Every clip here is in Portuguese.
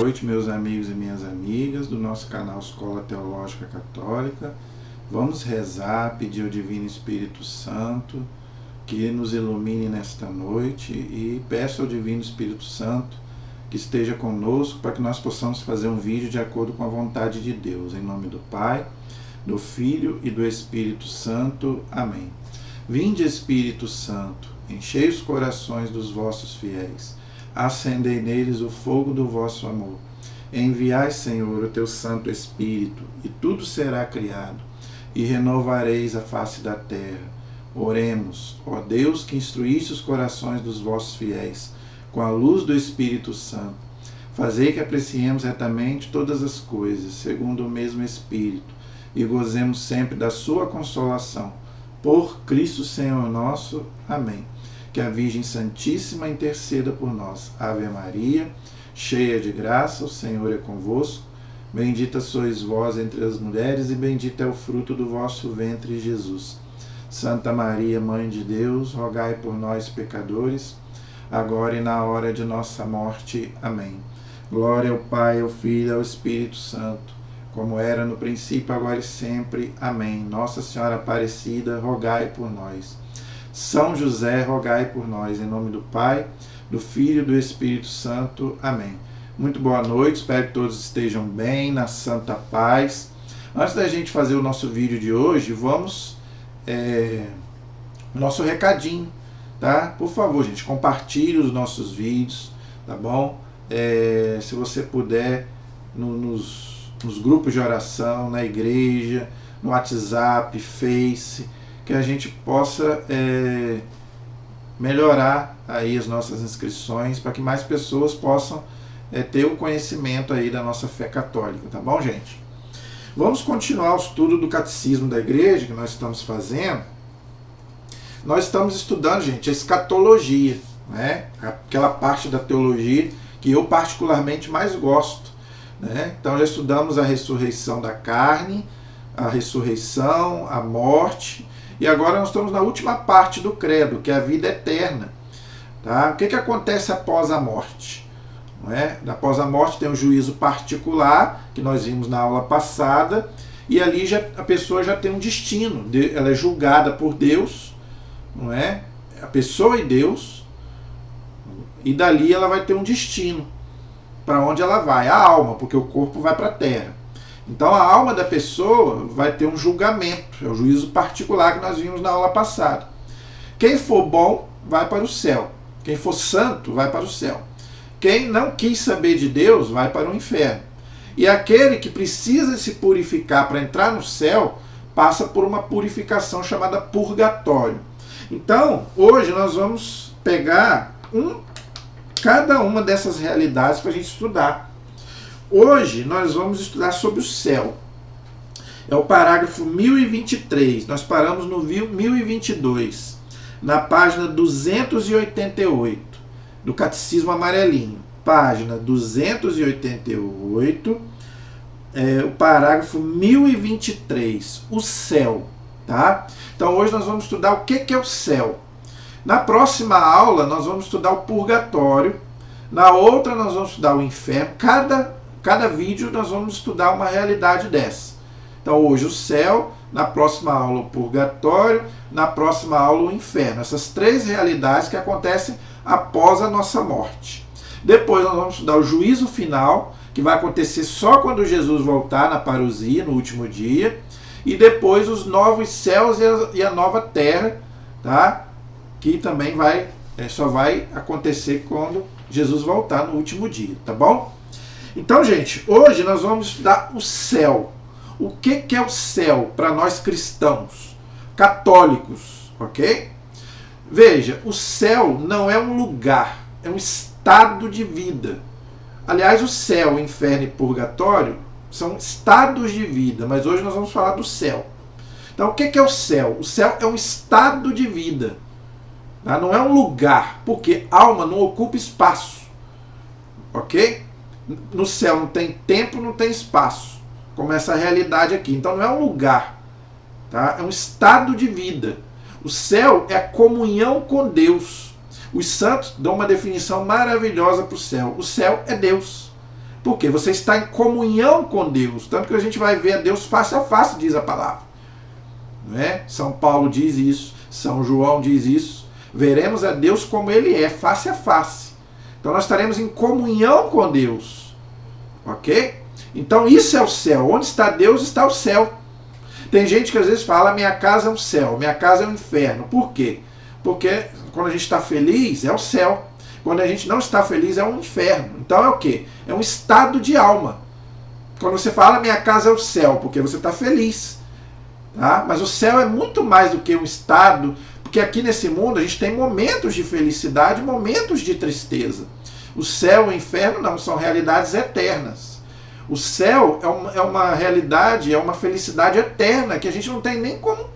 noite, meus amigos e minhas amigas do nosso canal Escola Teológica Católica. Vamos rezar, pedir ao Divino Espírito Santo que nos ilumine nesta noite e peço ao Divino Espírito Santo que esteja conosco para que nós possamos fazer um vídeo de acordo com a vontade de Deus. Em nome do Pai, do Filho e do Espírito Santo. Amém. Vinde, Espírito Santo, enchei os corações dos vossos fiéis, acendei neles o fogo do vosso amor. Enviai, Senhor, o teu Santo Espírito, e tudo será criado, e renovareis a face da terra. Oremos, ó Deus, que instruíste os corações dos vossos fiéis, com a luz do Espírito Santo. Fazei que apreciemos retamente todas as coisas, segundo o mesmo Espírito, e gozemos sempre da sua consolação. Por Cristo Senhor nosso. Amém. Que a Virgem Santíssima interceda por nós. Ave Maria, cheia de graça, o Senhor é convosco. Bendita sois vós entre as mulheres, e bendito é o fruto do vosso ventre, Jesus. Santa Maria, Mãe de Deus, rogai por nós, pecadores, agora e na hora de nossa morte. Amém. Glória ao Pai, ao Filho e ao Espírito Santo, como era no princípio, agora e sempre. Amém. Nossa Senhora Aparecida, rogai por nós. São José, rogai por nós, em nome do Pai, do Filho e do Espírito Santo. Amém. Muito boa noite, espero que todos estejam bem, na santa paz. Antes da gente fazer o nosso vídeo de hoje, vamos nosso recadinho, tá? Por favor, gente, compartilhe os nossos vídeos, tá bom? Se você puder, nos grupos de oração, na igreja, no WhatsApp, Face, que a gente possa melhorar aí as nossas inscrições, para que mais pessoas possam ter o conhecimento aí da nossa fé católica, tá bom, gente? Vamos continuar o estudo do Catecismo da Igreja, que nós estamos fazendo. Nós estamos estudando, gente, a escatologia, né? Aquela parte da teologia que eu particularmente mais gosto, né? Então já estudamos a ressurreição da carne, a ressurreição, a morte, e agora nós estamos na última parte do credo, que é a vida eterna. Tá? O que acontece após a morte? Não é? Após a morte tem um juízo particular, que nós vimos na aula passada, e ali a pessoa já tem um destino, ela é julgada por Deus, não é? A pessoa e Deus, e dali ela vai ter um destino, para onde ela vai, a alma, porque o corpo vai para a terra. Então a alma da pessoa vai ter um julgamento, é o juízo particular que nós vimos na aula passada. Quem for bom vai para o céu, quem for santo vai para o céu. Quem não quis saber de Deus vai para o inferno. E aquele que precisa se purificar para entrar no céu passa por uma purificação chamada purgatório. Então hoje nós vamos pegar cada uma dessas realidades para a gente estudar. Hoje nós vamos estudar sobre o céu. É o parágrafo 1023. Nós paramos no 1022, na página 288 do Catecismo Amarelinho. Página 288, o parágrafo 1023, o céu. Tá? Então hoje nós vamos estudar o que é o céu. Na próxima aula nós vamos estudar o purgatório. Na outra nós vamos estudar o inferno. Cada vídeo nós vamos estudar uma realidade dessa. Então hoje o céu, na próxima aula o purgatório, na próxima aula o inferno. Essas três realidades que acontecem após a nossa morte. Depois nós vamos estudar o juízo final, que vai acontecer só quando Jesus voltar na parousia, no último dia. E depois os novos céus e a nova terra, tá? Que também só vai acontecer quando Jesus voltar no último dia, tá bom? Então, gente, hoje nós vamos estudar o céu. O que é o céu para nós cristãos, católicos, ok? Veja, o céu não é um lugar, é um estado de vida. Aliás, o céu, o inferno e o purgatório são estados de vida, mas hoje nós vamos falar do céu. Então, o que é o céu? O céu é um estado de vida. Tá? Não é um lugar, porque alma não ocupa espaço, ok? No céu não tem tempo, não tem espaço, como essa realidade aqui. Então não é um lugar, tá? É um estado de vida. O céu é a comunhão com Deus. Os santos dão uma definição maravilhosa para o céu. O céu é Deus. Porque você está em comunhão com Deus. Tanto que a gente vai ver a Deus face a face, diz a palavra. Não é? São Paulo diz isso, São João diz isso. Veremos a Deus como Ele é, face a face. Então nós estaremos em comunhão com Deus. Ok? Então isso é o céu. Onde está Deus, está o céu. Tem gente que às vezes fala, minha casa é um céu, minha casa é um inferno. Por quê? Porque quando a gente está feliz, é o céu. Quando a gente não está feliz, é um inferno. Então é o quê? É um estado de alma. Quando você fala, minha casa é o céu, porque você está feliz. Tá? Mas o céu é muito mais do que um estado, porque aqui nesse mundo a gente tem momentos de felicidade, momentos de tristeza. O céu e o inferno não, são realidades eternas. O céu é uma realidade, é uma felicidade eterna, que a gente não tem nem como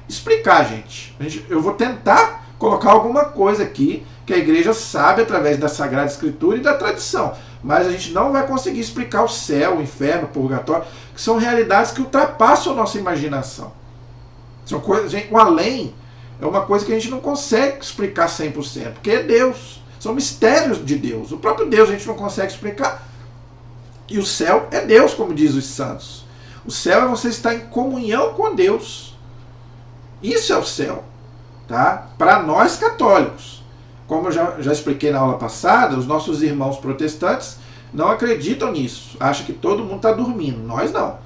explicar, gente. Eu vou tentar colocar alguma coisa aqui que a igreja sabe através da Sagrada Escritura e da tradição. Mas a gente não vai conseguir explicar o céu, o inferno, o purgatório, que são realidades que ultrapassam a nossa imaginação. São coisas, o além é uma coisa que a gente não consegue explicar 100%, porque é Deus. São mistérios de Deus. O próprio Deus a gente não consegue explicar. E o céu é Deus, como diz os santos. O céu é você estar em comunhão com Deus. Isso é o céu. Tá? Para nós católicos. Como eu já expliquei na aula passada, os nossos irmãos protestantes não acreditam nisso. Acham que todo mundo está dormindo. Nós não.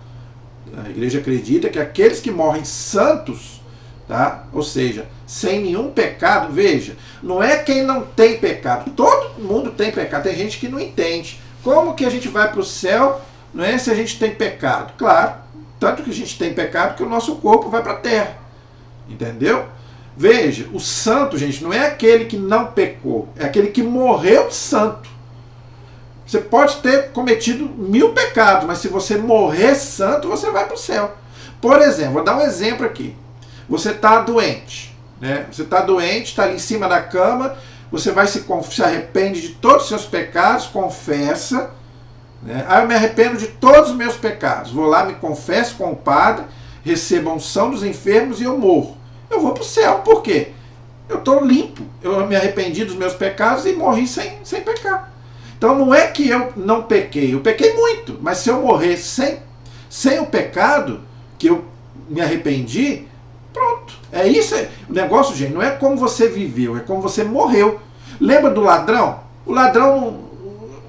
A igreja acredita que aqueles que morrem santos, tá? Ou seja, sem nenhum pecado, veja, não é quem não tem pecado. Todo mundo tem pecado. Tem gente que não entende. Como que a gente vai para o céu, não é se a gente tem pecado? Claro, tanto que a gente tem pecado que o nosso corpo vai para a terra. Entendeu? Veja, o santo, gente, não é aquele que não pecou, é aquele que morreu santo. Você pode ter cometido 1000 pecados, mas se você morrer santo, você vai para o céu. Por exemplo, vou dar um exemplo aqui. Você está doente, né? Você está doente, está ali em cima da cama, você vai se arrepende de todos os seus pecados, confessa, né? Eu me arrependo de todos os meus pecados. Vou lá, me confesso com o padre, recebo a unção dos enfermos e eu morro. Eu vou para o céu. Por quê? Eu estou limpo. Eu me arrependi dos meus pecados e morri sem pecar. Então não é que eu não pequei. Eu pequei muito. Mas se eu morrer sem o pecado, que eu me arrependi, pronto. É isso. O negócio, gente, não é como você viveu, é como você morreu. Lembra do ladrão? O ladrão,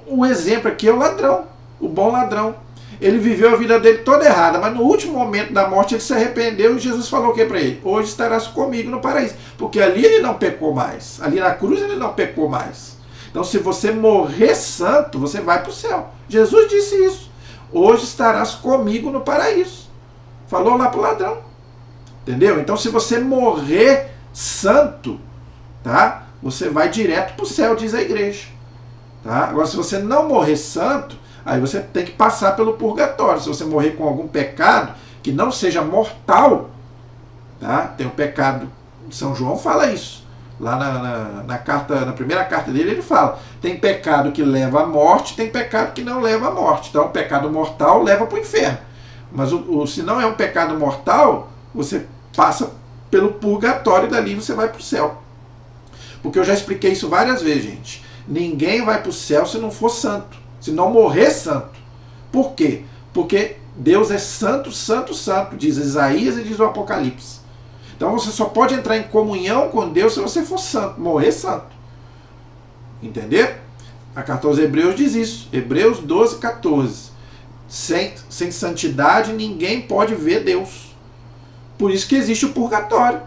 o exemplo aqui é o ladrão. O bom ladrão. Ele viveu a vida dele toda errada, mas no último momento da morte ele se arrependeu e Jesus falou o que para ele? Hoje estarás comigo no paraíso. Porque ali ele não pecou mais. Ali na cruz ele não pecou mais. Então se você morrer santo, você vai para o céu. Jesus disse isso. Hoje estarás comigo no paraíso. Falou lá para o ladrão. Entendeu? Então se você morrer santo, tá? Você vai direto para o céu, diz a igreja. Tá? Agora se você não morrer santo, aí você tem que passar pelo purgatório. Se você morrer com algum pecado que não seja mortal, tá? Tem o pecado, São João fala isso. Lá na primeira carta dele ele fala, tem pecado que leva à morte, tem pecado que não leva à morte. Então o pecado mortal leva para o inferno. Mas se não é um pecado mortal, você passa pelo purgatório e dali você vai para o céu. Porque eu já expliquei isso várias vezes, gente. Ninguém vai para o céu se não for santo. Se não morrer santo. Por quê? Porque Deus é santo, santo, santo, diz Isaías e diz o Apocalipse. Então você só pode entrar em comunhão com Deus se você for santo, morrer santo. Entendeu? A carta aos Hebreus diz isso. Hebreus 12, 14. Sem santidade ninguém pode ver Deus. Por isso que existe o purgatório,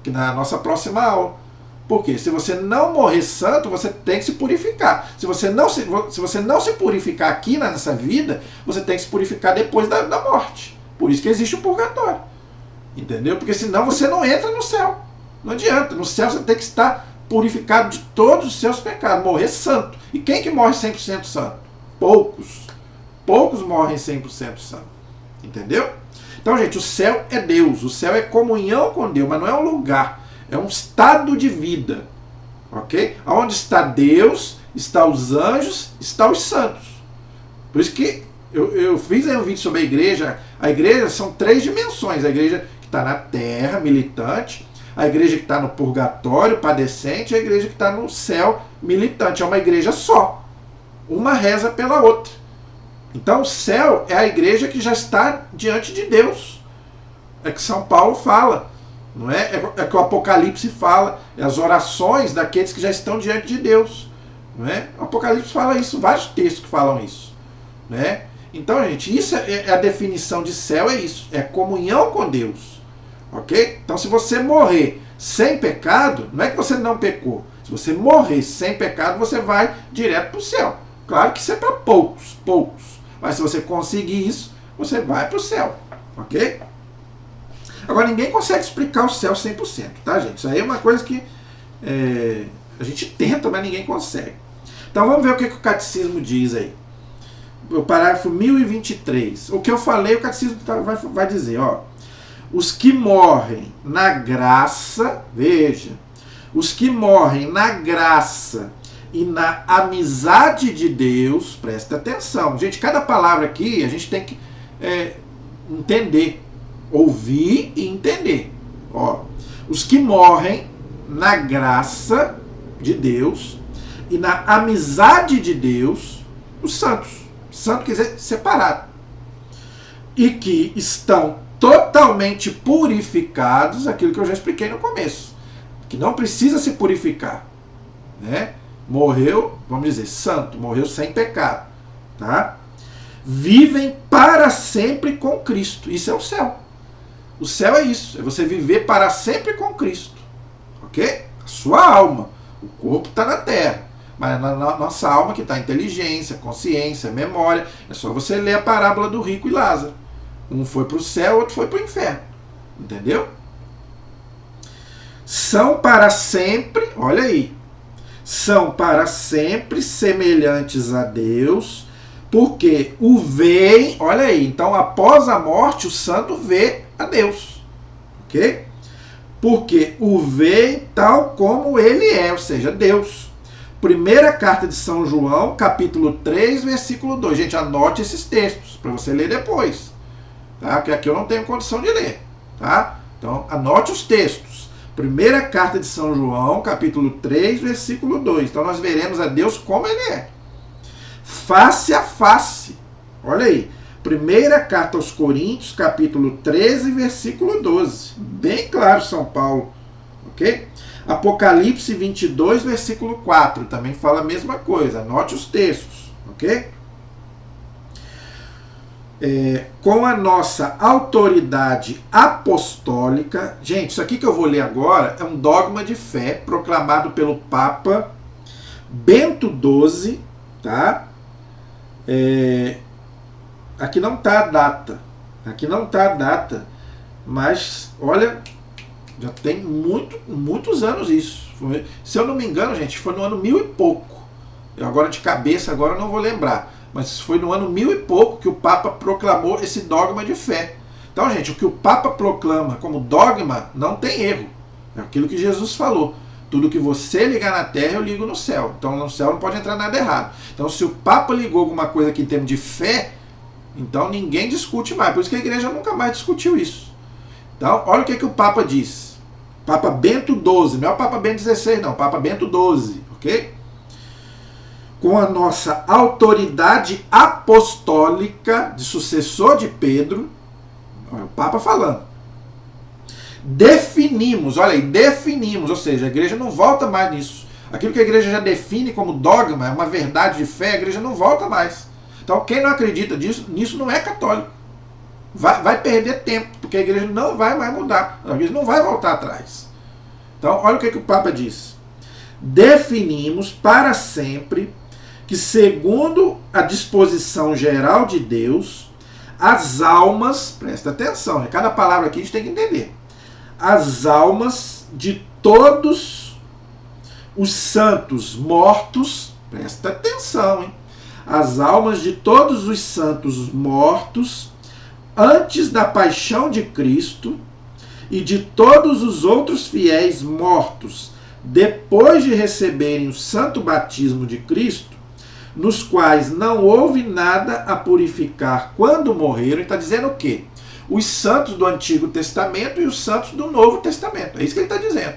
que na nossa próxima aula. Porque se você não morrer santo, você tem que se purificar. Se você não se purificar aqui nessa vida, você tem que se purificar depois da morte. Por isso que existe o purgatório. Entendeu? Porque senão você não entra no céu. Não adianta. No céu você tem que estar purificado de todos os seus pecados. Morrer santo. E quem que morre 100% santo? Poucos. Poucos morrem 100% santo. Entendeu? Então, gente, o céu é Deus. O céu é comunhão com Deus, mas não é um lugar. É um estado de vida, ok? Onde está Deus, está os anjos, está os santos. Por isso que eu fiz aí um vídeo sobre a igreja. A igreja são 3 dimensões. A igreja que está na terra, militante. A igreja que está no purgatório, padecente. E a igreja que está no céu, militante. É uma igreja só. Uma reza pela outra. Então o céu é a igreja que já está diante de Deus. É que São Paulo fala, não é? É que o Apocalipse fala, é as orações daqueles que já estão diante de Deus, não é? O Apocalipse fala isso, vários textos que falam isso, né? Então, gente, isso é a definição de céu, é isso, é comunhão com Deus, ok? Então, se você morrer sem pecado, não é que você não pecou, se você morrer sem pecado, você vai direto para o céu. Claro que isso é para poucos, mas se você conseguir isso, você vai para o céu, ok? Agora, ninguém consegue explicar o céu 100%, tá, gente? Isso aí é uma coisa que a gente tenta, mas ninguém consegue. Então, vamos ver o que o catecismo diz aí. O parágrafo 1023. O que eu falei, o catecismo vai dizer, ó. Os que morrem na graça, veja, os que morrem na graça e na amizade de Deus, presta atenção. Gente, cada palavra aqui a gente tem que entender. Ouvir e entender. Ó, os que morrem na graça de Deus e na amizade de Deus, os santos. Santo quer dizer separado. E que estão totalmente purificados, aquilo que eu já expliquei no começo. Que não precisa se purificar. Né? Morreu, vamos dizer, santo, morreu sem pecado. Tá? Vivem para sempre com Cristo. Isso é o céu. O céu é isso, é você viver para sempre com Cristo, ok? A sua alma, o corpo está na terra, mas na nossa alma que está inteligência, consciência, memória, é só você ler a parábola do rico e Lázaro. Um foi para o céu, outro foi para o inferno, entendeu? São para sempre, olha aí, são para sempre semelhantes a Deus, porque o veem, olha aí, então após a morte o santo vê a Deus, ok? Porque o vê tal como ele é, ou seja, Deus. Primeira carta de São João, capítulo 3, versículo 2. Gente, anote esses textos para você ler depois, tá? Porque aqui eu não tenho condição de ler, tá? Então, anote os textos. Primeira carta de São João, capítulo 3, versículo 2. Então, nós veremos a Deus como ele é. Face a face. Olha aí. Primeira carta aos Coríntios, capítulo 13, versículo 12. Bem claro, São Paulo. Ok? Apocalipse 22, versículo 4. Também fala a mesma coisa. Anote os textos. Ok? Com a nossa autoridade apostólica. Gente, isso aqui que eu vou ler agora é um dogma de fé proclamado pelo Papa Bento XII. Tá? Aqui não está a data. Aqui não está a data. Mas, olha, já tem muitos anos isso. Se eu não me engano, gente, foi no ano 1000 e pouco. Eu agora de cabeça, agora não vou lembrar. Mas foi no ano 1000 e pouco que o Papa proclamou esse dogma de fé. Então, gente, o que o Papa proclama como dogma não tem erro. É aquilo que Jesus falou. Tudo que você ligar na terra, eu ligo no céu. Então, no céu não pode entrar nada errado. Então, se o Papa ligou alguma coisa aqui em termos de fé, então ninguém discute mais. Por isso que a igreja nunca mais discutiu isso. Então, olha o que o Papa diz. Papa Bento XII, não é o Papa Bento XVI, não. Papa Bento XII, ok? Com a nossa autoridade apostólica de sucessor de Pedro, olha o Papa falando, definimos, olha aí, definimos, ou seja, a igreja não volta mais nisso. Aquilo que a igreja já define como dogma, é uma verdade de fé, a igreja não volta mais. Então, quem não acredita nisso não é católico. Vai perder tempo, porque a igreja não vai mais mudar. A igreja não vai voltar atrás. Então, olha o que o Papa diz. Definimos para sempre que, segundo a disposição geral de Deus, as almas, presta atenção, né? Cada palavra aqui a gente tem que entender. As almas de todos os santos mortos, presta atenção, hein? As almas de todos os santos mortos antes da paixão de Cristo e de todos os outros fiéis mortos depois de receberem o santo batismo de Cristo, nos quais não houve nada a purificar quando morreram. Ele está dizendo o quê? Os santos do Antigo Testamento e os santos do Novo Testamento. É isso que ele está dizendo.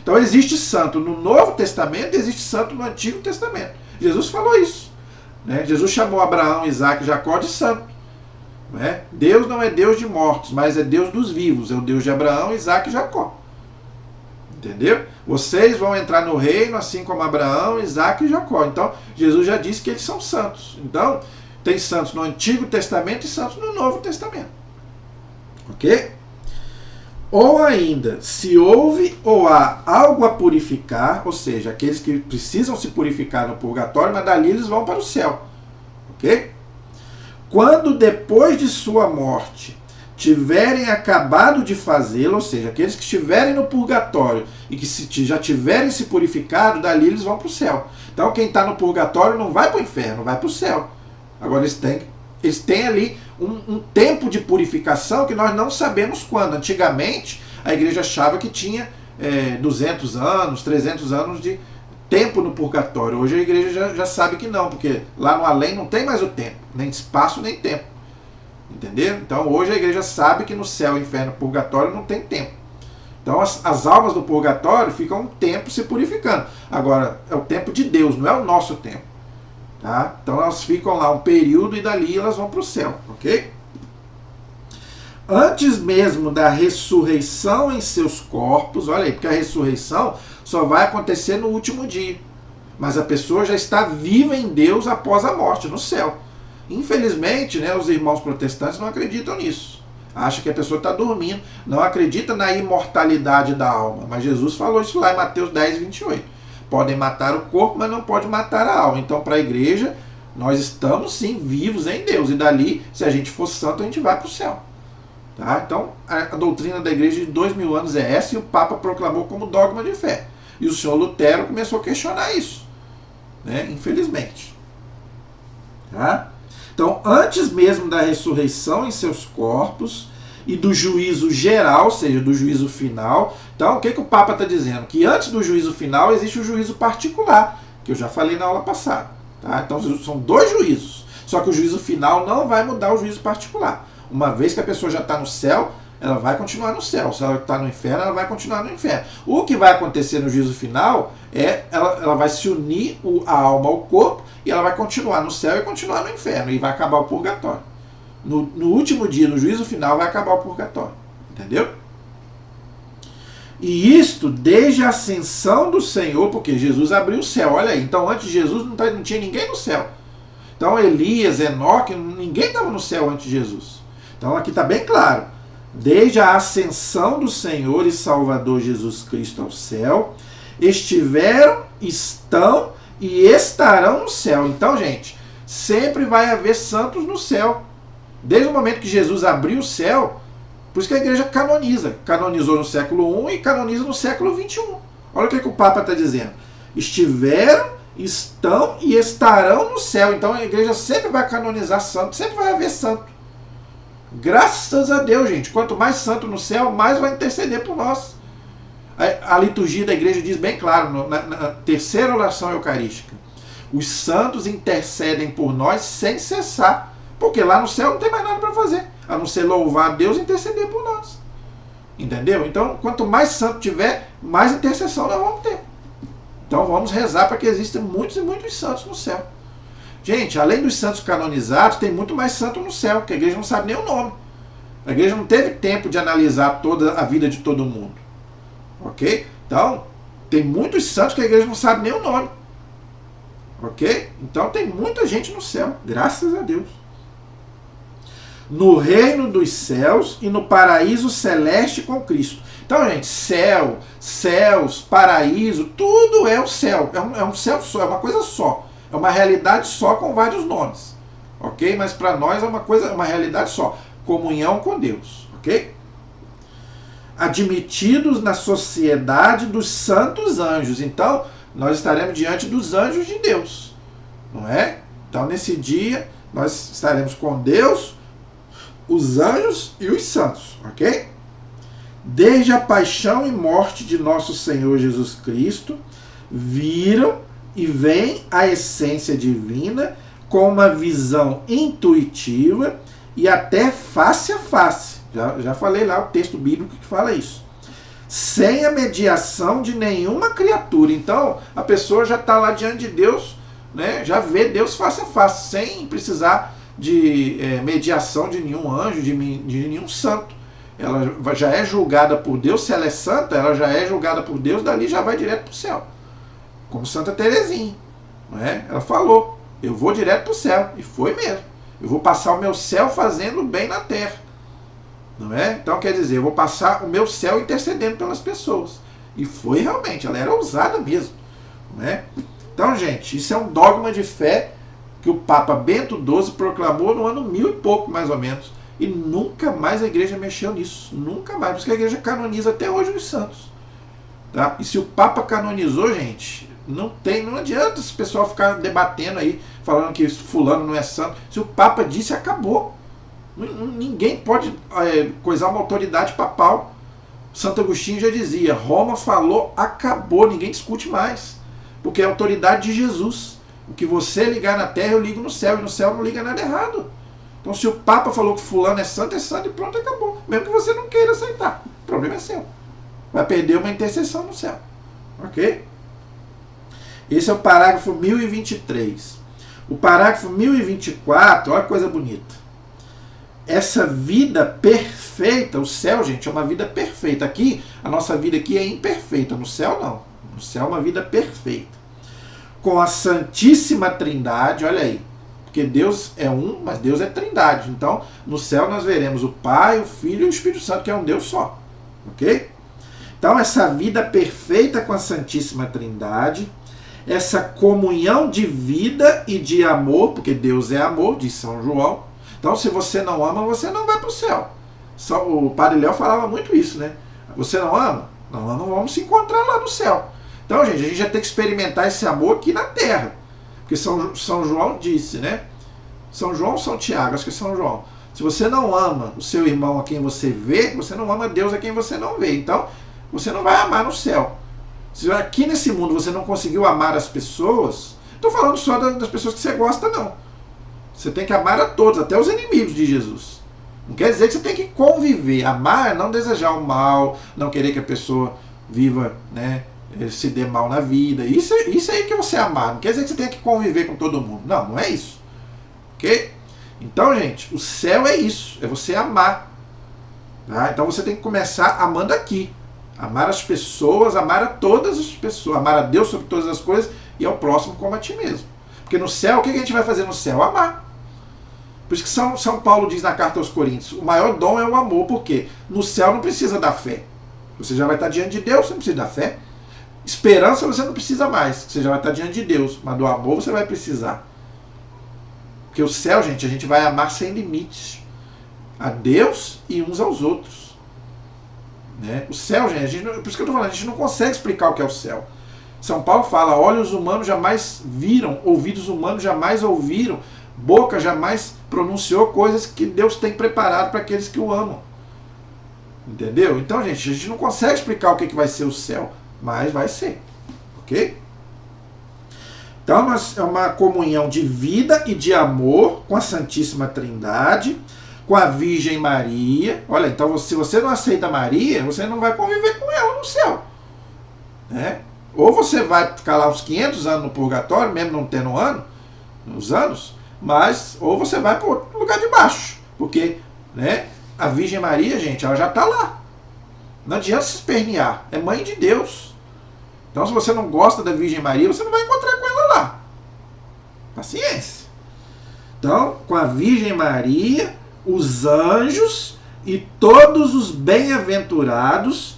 Então existe santo no Novo Testamento e existe santo no Antigo Testamento. Jesus falou isso. Né? Jesus chamou Abraão, Isaac e Jacó de santo. Né? Deus não é Deus de mortos, mas é Deus dos vivos. É o Deus de Abraão, Isaac e Jacó. Entendeu? Vocês vão entrar no reino assim como Abraão, Isaac e Jacó. Então, Jesus já disse que eles são santos. Então, tem santos no Antigo Testamento e santos no Novo Testamento. Ok? Ou ainda, se houve ou há algo a purificar, ou seja, aqueles que precisam se purificar no purgatório, mas dali eles vão para o céu. Ok? Quando depois de sua morte tiverem acabado de fazê-lo, ou seja, aqueles que estiverem no purgatório e que já tiverem se purificado, dali eles vão para o céu. Então quem está no purgatório não vai para o inferno, vai para o céu. Agora eles têm ali um tempo de purificação que nós não sabemos quando. Antigamente a igreja achava que tinha 200 anos, 300 anos de tempo no purgatório. Hoje a igreja já sabe que não, porque lá no além não tem mais o tempo, nem espaço nem tempo. Entendeu? Então hoje a igreja sabe que no céu, inferno, purgatório não tem tempo. Então as almas do purgatório ficam um tempo se purificando. Agora, é o tempo de Deus, não é o nosso tempo. Tá? Então elas ficam lá um período e dali elas vão para o céu. Ok? Antes mesmo da ressurreição em seus corpos, olha aí, porque a ressurreição só vai acontecer no último dia. Mas a pessoa já está viva em Deus após a morte, no céu. Infelizmente, né, os irmãos protestantes não acreditam nisso. Acham que a pessoa está dormindo, não acredita na imortalidade da alma. Mas Jesus falou isso lá em Mateus 10, 28. Podem matar o corpo, mas não pode matar a alma. Então, para a igreja, nós estamos sim vivos em Deus. E dali, se a gente for santo, a gente vai para o céu. Tá? Então, a doutrina da igreja de 2000 anos é essa e o Papa proclamou como dogma de fé. E o senhor Lutero começou a questionar isso. Né? Infelizmente. Tá? Então, antes mesmo da ressurreição em seus corpos e do juízo geral, ou seja, do juízo final. Então, o que o Papa está dizendo? Que antes do juízo final existe o juízo particular, que eu já falei na aula passada. Tá? Então, são dois juízos. Só que o juízo final não vai mudar o juízo particular. Uma vez que a pessoa já está no céu, ela vai continuar no céu. Se ela está no inferno, ela vai continuar no inferno. O que vai acontecer no juízo final é ela vai se unir a alma ao corpo e ela vai continuar no céu e continuar no inferno. E vai acabar o purgatório. No último dia, no juízo final, vai acabar o purgatório. Entendeu? E isto desde a ascensão do Senhor, porque Jesus abriu o céu. Olha aí, então antes de Jesus não tinha ninguém no céu. Então Elias, Enoque, ninguém estava no céu antes de Jesus. Então aqui está bem claro. Desde a ascensão do Senhor e Salvador Jesus Cristo ao céu, estiveram, estão e estarão no céu. Então, gente, sempre vai haver santos no céu. Desde o momento que Jesus abriu o céu, por isso que a igreja canoniza. Canonizou no século I e canoniza no século XXI. Olha o que o Papa está dizendo. Estiveram, estão e estarão no céu. Então a igreja sempre vai canonizar santo, sempre vai haver santo. Graças a Deus, gente. Quanto mais santo no céu, mais vai interceder por nós. A liturgia da igreja diz bem claro, na terceira oração eucarística, os santos intercedem por nós sem cessar. Porque lá no céu não tem mais nada para fazer, a não ser louvar a Deus e interceder por nós. Entendeu? Então, quanto mais santo tiver, mais intercessão nós vamos ter. Então vamos rezar para que existam muitos e muitos santos no céu. Gente, além dos santos canonizados, tem muito mais santo no céu, que a igreja não sabe nem o nome. A igreja não teve tempo de analisar toda a vida de todo mundo. Ok? Então, tem muitos santos que a igreja não sabe nem o nome. Ok? Então tem muita gente no céu, graças a Deus. No reino dos céus e no paraíso celeste com Cristo. Então, gente, céu, céus, paraíso, tudo é o céu. É um céu só, é uma coisa só. É uma realidade só com vários nomes. Ok? Mas para nós é uma realidade só. Comunhão com Deus. Ok? Admitidos na sociedade dos santos anjos. Então, nós estaremos diante dos anjos de Deus. Não é? Então, nesse dia, nós estaremos com Deus, os anjos e os santos, ok? Desde a paixão e morte de nosso Senhor Jesus Cristo, viram e veem a essência divina com uma visão intuitiva e até face a face. Já falei lá o texto bíblico que fala isso. Sem a mediação de nenhuma criatura. Então, a pessoa já está lá diante de Deus né, já vê Deus face a face, sem precisar de mediação de nenhum anjo, de nenhum santo. Ela já é julgada por Deus, se ela é santa, ela já é julgada por Deus, dali já vai direto para o céu. Como Santa Teresinha. Não é? Ela falou, eu vou direto para o céu. E foi mesmo. Eu vou passar o meu céu fazendo bem na terra. Não é? Então quer dizer, eu vou passar o meu céu intercedendo pelas pessoas. E foi realmente, ela era ousada mesmo. Não é? Então, gente, isso é um dogma de fé que o Papa Bento XII proclamou no ano 1000 e pouco, mais ou menos. E nunca mais a igreja mexeu nisso. Nunca mais. Por isso que a igreja canoniza até hoje os santos. Tá? E se o Papa canonizou, gente, não adianta esse pessoal ficar debatendo aí, falando que fulano não é santo. Se o Papa disse, acabou. Ninguém pode coisar uma autoridade papal. Santo Agostinho já dizia, Roma falou, acabou, ninguém discute mais. Porque é a autoridade de Jesus. O que você ligar na terra, eu ligo no céu. E no céu não liga nada errado. Então se o Papa falou que fulano é santo e pronto, acabou. Mesmo que você não queira aceitar. O problema é seu. Vai perder uma intercessão no céu. Ok? Esse é o parágrafo 1023. O parágrafo 1024, olha que coisa bonita. Essa vida perfeita, o céu, gente, é uma vida perfeita. Aqui, a nossa vida aqui é imperfeita. No céu, não. No céu é uma vida perfeita. Com a Santíssima Trindade, olha aí. Porque Deus é um, mas Deus é trindade. Então, no céu nós veremos o Pai, o Filho e o Espírito Santo, que é um Deus só. Ok? Então, essa vida perfeita com a Santíssima Trindade, essa comunhão de vida e de amor, porque Deus é amor, diz São João. Então, se você não ama, você não vai para o céu. O Padre Léo falava muito isso, né? Você não ama? Não, nós não vamos se encontrar lá no céu. Então, gente, a gente já tem que experimentar esse amor aqui na terra. Porque São João disse, né? São João ou São Tiago? Acho que é São João. Se você não ama o seu irmão a quem você vê, você não ama Deus a quem você não vê. Então, você não vai amar no céu. Se aqui nesse mundo você não conseguiu amar as pessoas, estou falando só das pessoas que você gosta, não. Você tem que amar a todos, até os inimigos de Jesus. Não quer dizer que você tem que conviver. Amar é não desejar o mal, não querer que a pessoa viva, né, se dê mal na vida. Isso aí que você amar. Não quer dizer que você tenha que conviver com todo mundo. Não, não é isso. Ok? Então, gente, o céu é isso. É você amar. Tá? Então você tem que começar amando aqui. Amar as pessoas, amar a todas as pessoas. Amar a Deus sobre todas as coisas e ao próximo como a ti mesmo. Porque no céu, o que a gente vai fazer no céu? Amar. Por isso que São Paulo diz na carta aos Coríntios, o maior dom é o amor. Por quê? No céu não precisa da fé. Você já vai estar diante de Deus, você não precisa da fé. Esperança você não precisa mais, você já vai estar diante de Deus. Mas do amor você vai precisar. Porque o céu, gente, a gente vai amar sem limites. A Deus e uns aos outros. Né? O céu, gente, por isso que eu estou falando, a gente não consegue explicar o que é o céu. São Paulo fala, olhos humanos jamais viram, ouvidos humanos jamais ouviram, boca jamais pronunciou coisas que Deus tem preparado para aqueles que o amam. Entendeu? Então, gente, a gente não consegue explicar o que vai ser o céu, mas vai ser. Ok? Então, é uma comunhão de vida e de amor com a Santíssima Trindade, com a Virgem Maria. Olha, então, se você não aceita Maria, você não vai conviver com ela no céu. Né? Ou você vai ficar lá uns 500 anos no purgatório, mesmo não tendo uns anos, mas ou você vai para outro lugar de baixo. Porque, né, a Virgem Maria, gente, ela já está lá. Não adianta se espernear. É mãe de Deus. Então, se você não gosta da Virgem Maria, você não vai encontrar com ela lá. Paciência. Então, com a Virgem Maria, os anjos e todos os bem-aventurados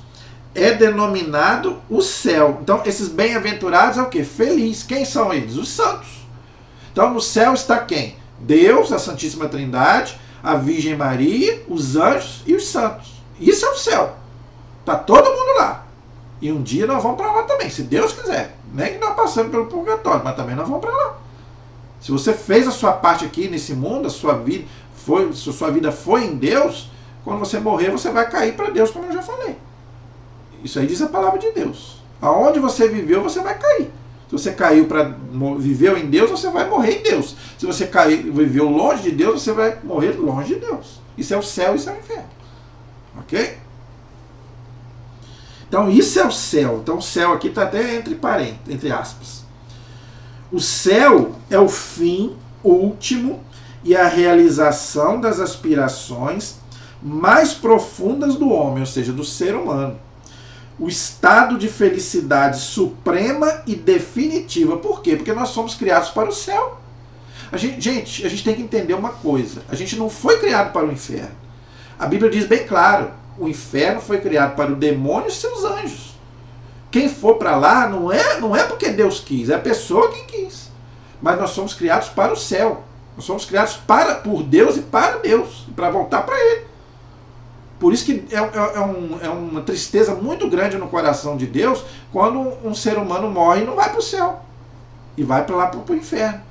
é denominado o céu. Então, esses bem-aventurados é o quê? Feliz. Quem são eles? Os santos. Então, no céu está quem? Deus, a Santíssima Trindade, a Virgem Maria, os anjos e os santos. Isso é o céu. Está todo mundo lá. E um dia nós vamos para lá também, se Deus quiser. Nem que nós passamos pelo purgatório, mas também nós vamos para lá. Se você fez a sua parte aqui nesse mundo, a sua vida foi em Deus, quando você morrer, você vai cair para Deus, como eu já falei. Isso aí diz a palavra de Deus. Aonde você viveu, você vai cair. Se você viveu em Deus, você vai morrer em Deus. Se você viveu longe de Deus, você vai morrer longe de Deus. Isso é o céu, isso é o inferno. Ok? Então isso é o céu. Então o céu aqui está até entre aspas. O céu é o fim último e a realização das aspirações mais profundas do homem, ou seja, do ser humano. O estado de felicidade suprema e definitiva. Por quê? Porque nós somos criados para o céu. A gente tem que entender uma coisa. A gente não foi criado para o inferno. A Bíblia diz bem claro, o inferno foi criado para o demônio e seus anjos. Quem for para lá não é porque Deus quis, é a pessoa que quis. Mas nós somos criados para o céu. Nós somos criados por Deus e para Deus, para voltar para Ele. Por isso que é uma tristeza muito grande no coração de Deus quando um ser humano morre e não vai para o céu. E vai para lá para o inferno.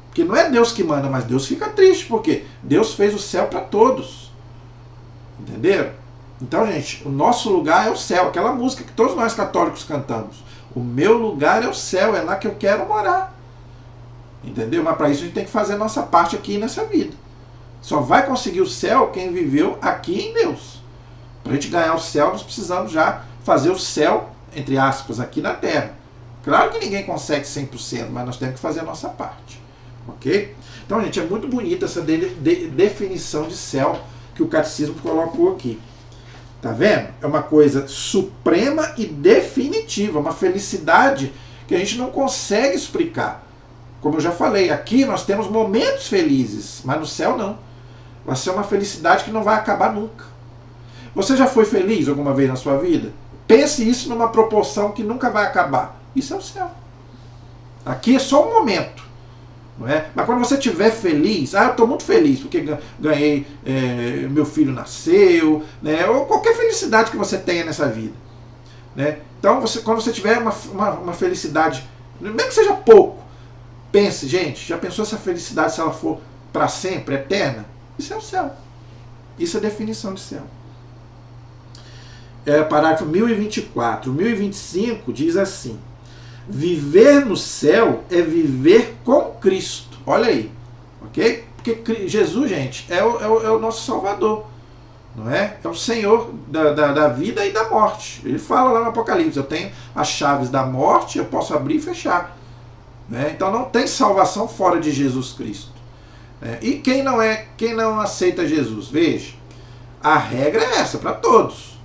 Porque não é Deus que manda, mas Deus fica triste, porque Deus fez o céu para todos. Entenderam? Então, gente, o nosso lugar é o céu. Aquela música que todos nós católicos cantamos. O meu lugar é o céu, é lá que eu quero morar. Entendeu? Mas para isso a gente tem que fazer a nossa parte aqui nessa vida. Só vai conseguir o céu quem viveu aqui em Deus. Para a gente ganhar o céu, nós precisamos já fazer o céu, entre aspas, aqui na terra. Claro que ninguém consegue 100%, mas nós temos que fazer a nossa parte. Ok? Então, gente, é muito bonita essa definição de céu que o catecismo colocou aqui. Tá vendo? É uma coisa suprema e definitiva, uma felicidade que a gente não consegue explicar. Como eu já falei, aqui nós temos momentos felizes, mas no céu não. Vai ser uma felicidade que não vai acabar nunca. Você já foi feliz alguma vez na sua vida? Pense isso numa proporção que nunca vai acabar. Isso é o céu. Aqui é só um momento. Não é? Mas quando você estiver feliz, eu estou muito feliz porque ganhei, meu filho nasceu, né? Ou qualquer felicidade que você tenha nessa vida. Né? Então, quando você tiver uma felicidade, mesmo que seja pouco, pense, gente, já pensou essa felicidade se ela for para sempre, eterna? Isso é o céu. Isso é a definição de céu. Parágrafo 1024. 1025 diz assim: viver no céu é viver com Cristo. Olha aí. Ok? Porque Jesus, gente, é o nosso Salvador. Não é? É o Senhor da vida e da morte. Ele fala lá no Apocalipse: eu tenho as chaves da morte, eu posso abrir e fechar. Né? Então não tem salvação fora de Jesus Cristo. E quem não aceita Jesus? Veja, a regra é essa para todos.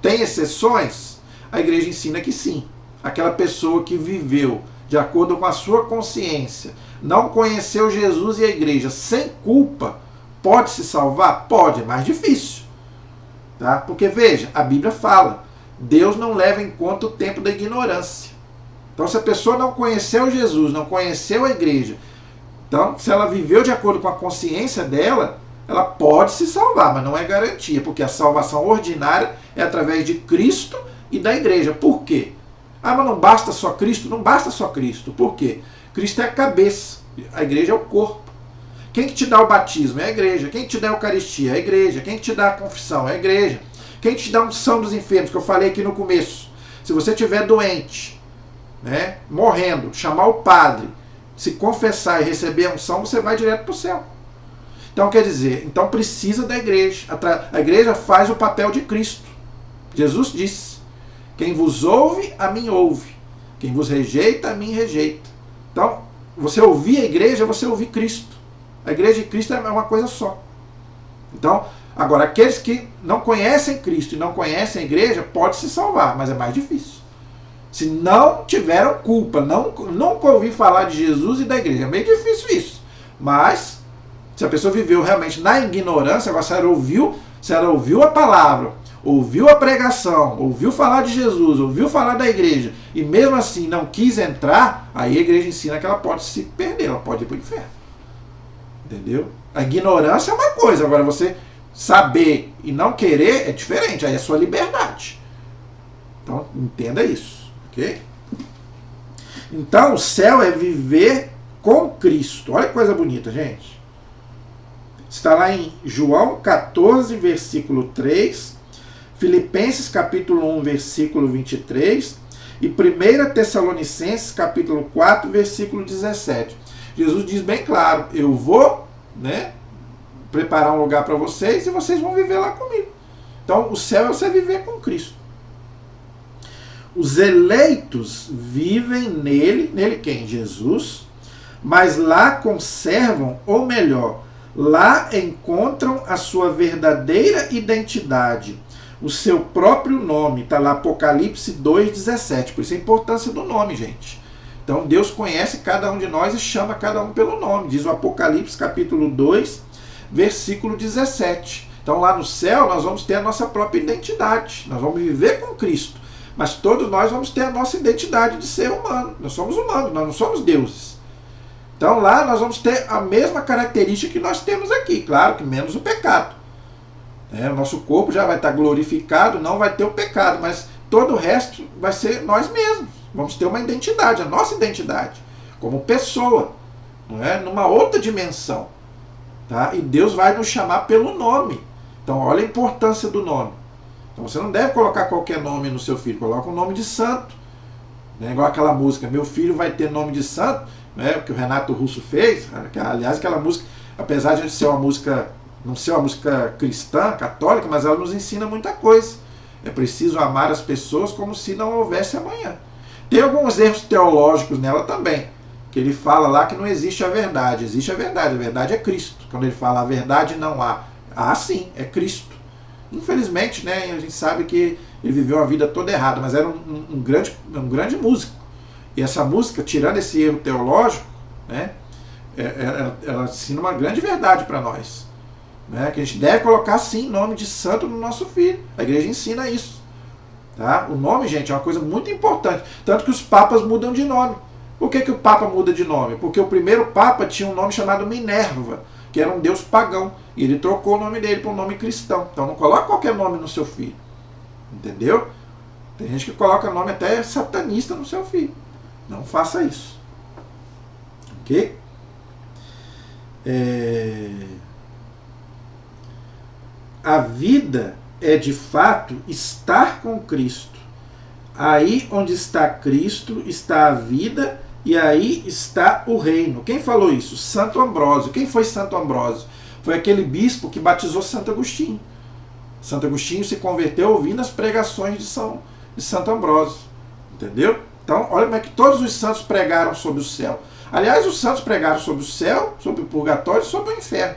Tem exceções? A igreja ensina que sim. Aquela pessoa que viveu de acordo com a sua consciência, não conheceu Jesus e a igreja sem culpa, pode se salvar? Pode, é mais difícil. Tá? Porque veja, a Bíblia fala, Deus não leva em conta o tempo da ignorância. Então se a pessoa não conheceu Jesus, não conheceu a igreja, então se ela viveu de acordo com a consciência dela, ela pode se salvar, mas não é garantia, porque a salvação ordinária é através de Cristo e da igreja. Por quê? Mas não basta só Cristo? Não basta só Cristo. Por quê? Cristo é a cabeça, a igreja é o corpo. Quem que te dá o batismo? É a igreja. Quem que te dá a Eucaristia? É a igreja. Quem que te dá a confissão? É a igreja. Quem que te dá a unção dos enfermos? Que eu falei aqui no começo. Se você estiver doente, né, morrendo, chamar o padre, se confessar e receber a unção, você vai direto para o céu. Então quer dizer, então precisa da igreja. A igreja faz o papel de Cristo. Jesus disse: quem vos ouve, a mim ouve. Quem vos rejeita, a mim rejeita. Então, você ouvir a igreja, você ouvir Cristo. A igreja e Cristo é uma coisa só. Então, agora, aqueles que não conhecem Cristo e não conhecem a igreja, pode se salvar, mas é mais difícil. Se não tiveram culpa, nunca ouvi falar de Jesus e da igreja. É meio difícil isso. Mas, se a pessoa viveu realmente na ignorância, agora se ela ouviu a palavra, ouviu a pregação, ouviu falar de Jesus, ouviu falar da igreja, e mesmo assim não quis entrar, aí a igreja ensina que ela pode se perder, ela pode ir para o inferno. Entendeu? A ignorância é uma coisa, agora você saber e não querer é diferente, aí é sua liberdade. Então, entenda isso, ok? Então, o céu é viver com Cristo. Olha que coisa bonita, gente. Está lá em João 14, versículo 3, Filipenses capítulo 1, versículo 23 e 1 Tessalonicenses capítulo 4, versículo 17. Jesus diz bem claro: eu vou, né, preparar um lugar para vocês e vocês vão viver lá comigo. Então o céu é você viver com Cristo. Os eleitos vivem nele quem? Jesus, mas lá conservam, ou melhor, lá encontram a sua verdadeira identidade, o seu próprio nome. Está lá Apocalipse 2,17. Por isso a importância do nome, gente. Então Deus conhece cada um de nós e chama cada um pelo nome. Diz o Apocalipse capítulo 2, versículo 17. Então lá no céu nós vamos ter a nossa própria identidade. Nós vamos viver com Cristo. Mas todos nós vamos ter a nossa identidade de ser humano. Nós somos humanos, nós não somos deuses. Então lá nós vamos ter a mesma característica que nós temos aqui. Claro que menos o pecado. O nosso corpo já vai estar glorificado, não vai ter o pecado, mas todo o resto vai ser nós mesmos. Vamos ter uma identidade, a nossa identidade, como pessoa, não é? Numa outra dimensão. Tá? E Deus vai nos chamar pelo nome. Então olha a importância do nome. Então você não deve colocar qualquer nome no seu filho, coloca um nome de santo. Igual aquela música, meu filho vai ter nome de santo, o que o Renato Russo fez. Aliás, aquela música, apesar de ser uma música, não ser uma música cristã, católica, mas ela nos ensina muita coisa. É preciso amar as pessoas como se não houvesse amanhã. Tem alguns erros teológicos nela também, que ele fala lá que não existe a verdade. Existe a verdade é Cristo. Quando ele fala a verdade não há. Ah, sim, é Cristo. Infelizmente, a gente sabe que ele viveu a vida toda errada, mas era um grande músico. E essa música, tirando esse erro teológico, ela ensina uma grande verdade para nós. Que a gente deve colocar, sim, nome de santo no nosso filho. A igreja ensina isso. Tá? O nome, gente, é uma coisa muito importante. Tanto que os papas mudam de nome. Por que o papa muda de nome? Porque o primeiro papa tinha um nome chamado Minerva, que era um deus pagão. E ele trocou o nome dele para um nome cristão. Então não coloque qualquer nome no seu filho. Entendeu? Tem gente que coloca nome até satanista no seu filho. Não faça isso. Ok? A vida é de fato estar com Cristo. Aí onde está Cristo está a vida e aí está o reino. Quem falou isso? Santo Ambrósio. Quem foi Santo Ambrósio? Foi aquele bispo que batizou Santo Agostinho. Santo Agostinho se converteu ouvindo as pregações de Santo Ambrósio. Entendeu? Então, olha como é que todos os santos pregaram sobre o céu. Aliás, os santos pregaram sobre o céu, sobre o purgatório e sobre o inferno.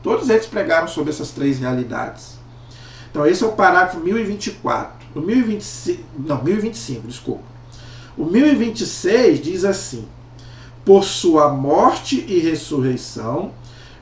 Todos eles pregaram sobre essas três realidades. Então, esse é o parágrafo 1024. O 1025, desculpa. O 1026 diz assim: por sua morte e ressurreição,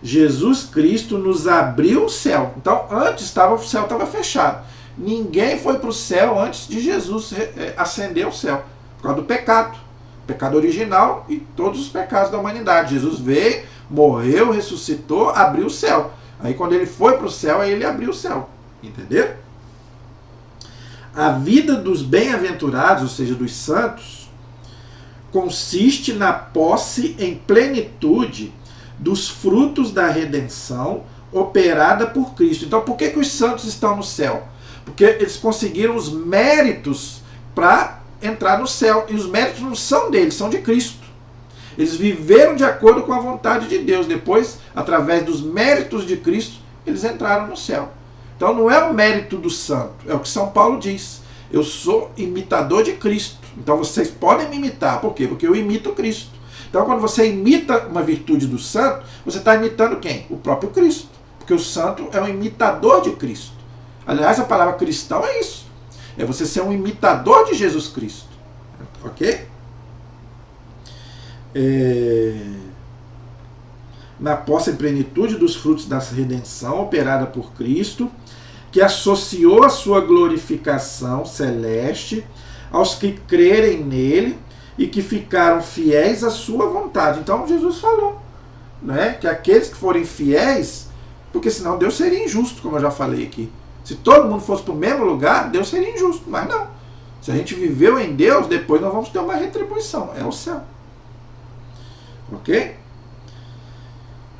Jesus Cristo nos abriu o céu. Então, antes o céu estava fechado. Ninguém foi para o céu antes de Jesus ascender ao céu, por causa do pecado. O pecado original e todos os pecados da humanidade. Jesus veio, morreu, ressuscitou, abriu o céu. Aí quando ele foi para o céu, aí ele abriu o céu. Entendeu? A vida dos bem-aventurados, ou seja, dos santos, consiste na posse em plenitude dos frutos da redenção operada por Cristo. Então, por que os santos estão no céu? Porque eles conseguiram os méritos para entrar no céu. E os méritos não são deles, são de Cristo. Eles viveram de acordo com a vontade de Deus. Depois, através dos méritos de Cristo, eles entraram no céu. Então não é o mérito do santo, é o que São Paulo diz. Eu sou imitador de Cristo. Então vocês podem me imitar. Por quê? Porque eu imito Cristo. Então quando você imita uma virtude do santo, você está imitando quem? O próprio Cristo. Porque o santo é um imitador de Cristo. Aliás, a palavra cristão é isso. É você ser um imitador de Jesus Cristo. Ok? Na posse em plenitude dos frutos da redenção operada por Cristo, que associou a sua glorificação celeste aos que crerem nele e que ficaram fiéis à sua vontade. Então Jesus falou, que aqueles que forem fiéis, porque senão Deus seria injusto, como eu já falei aqui. Se todo mundo fosse para o mesmo lugar, Deus seria injusto, mas não. Se a gente viveu em Deus, depois nós vamos ter uma retribuição, é o céu. Ok?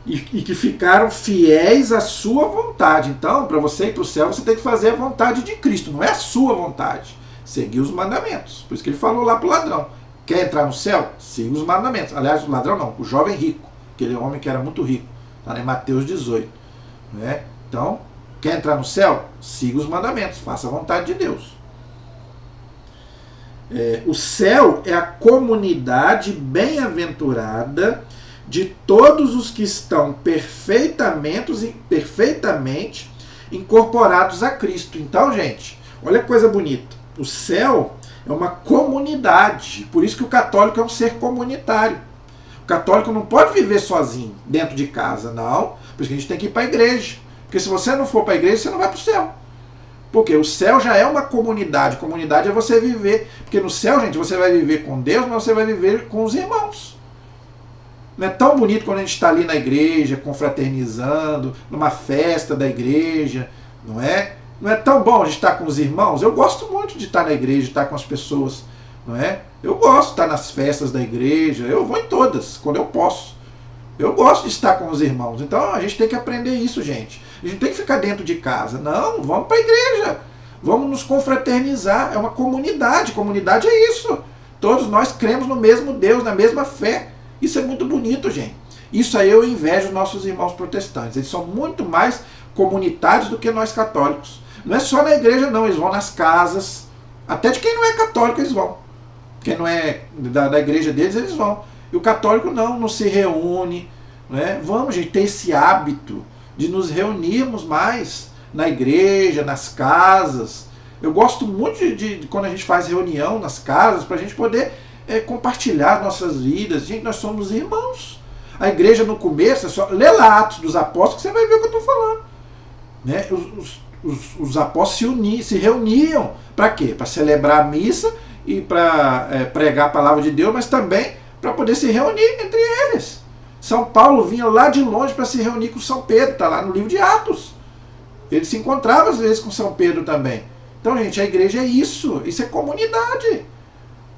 E que ficaram fiéis à sua vontade. Então, para você ir para o céu, você tem que fazer a vontade de Cristo, não é a sua vontade. Seguir os mandamentos. Por isso que ele falou lá para o ladrão: quer entrar no céu? Siga os mandamentos. Aliás, o ladrão não, o jovem rico, aquele homem que era muito rico. Está lá em Mateus 18. Então, quer entrar no céu? Siga os mandamentos, faça a vontade de Deus. O céu é a comunidade bem-aventurada de todos os que estão perfeitamente incorporados a Cristo. Então, gente, olha que coisa bonita. O céu é uma comunidade. Por isso que o católico é um ser comunitário. O católico não pode viver sozinho, dentro de casa, não. Por isso que a gente tem que ir para a igreja. Porque se você não for para a igreja, você não vai para o céu. Porque o céu já é uma comunidade. Comunidade é você viver. Porque no céu, gente, você vai viver com Deus, mas você vai viver com os irmãos. Não é tão bonito quando a gente está ali na igreja, confraternizando, numa festa da igreja, não é? Não é tão bom a gente estar com os irmãos? Eu gosto muito de estar na igreja, de estar com as pessoas, não é? Eu gosto de estar nas festas da igreja, eu vou em todas, quando eu posso. Eu gosto de estar com os irmãos. Então a gente tem que aprender isso, gente. A gente tem que ficar dentro de casa. Não, vamos para a igreja. Vamos nos confraternizar. É uma comunidade. Comunidade é isso. Todos nós cremos no mesmo Deus, na mesma fé. Isso é muito bonito, gente. Isso aí eu invejo os nossos irmãos protestantes. Eles são muito mais comunitários do que nós católicos. Não é só na igreja, não. Eles vão nas casas. Até de quem não é católico, eles vão. Quem não é da igreja deles, eles vão. E o católico não se reúne. Né? Vamos, gente, ter esse hábito de nos reunirmos mais na igreja, nas casas. Eu gosto muito de quando a gente faz reunião nas casas, para a gente poder compartilhar nossas vidas. Gente, nós somos irmãos. A igreja no começo, é só lê lá Atos dos Apóstolos, que você vai ver o que eu estou falando. Né? Os apóstolos se reuniam. Para quê? Para celebrar a missa e para pregar a palavra de Deus, mas também para poder se reunir entre eles. São Paulo vinha lá de longe para se reunir com São Pedro, está lá no livro de Atos. Ele se encontrava às vezes com São Pedro também. Então, gente, a igreja é isso é comunidade.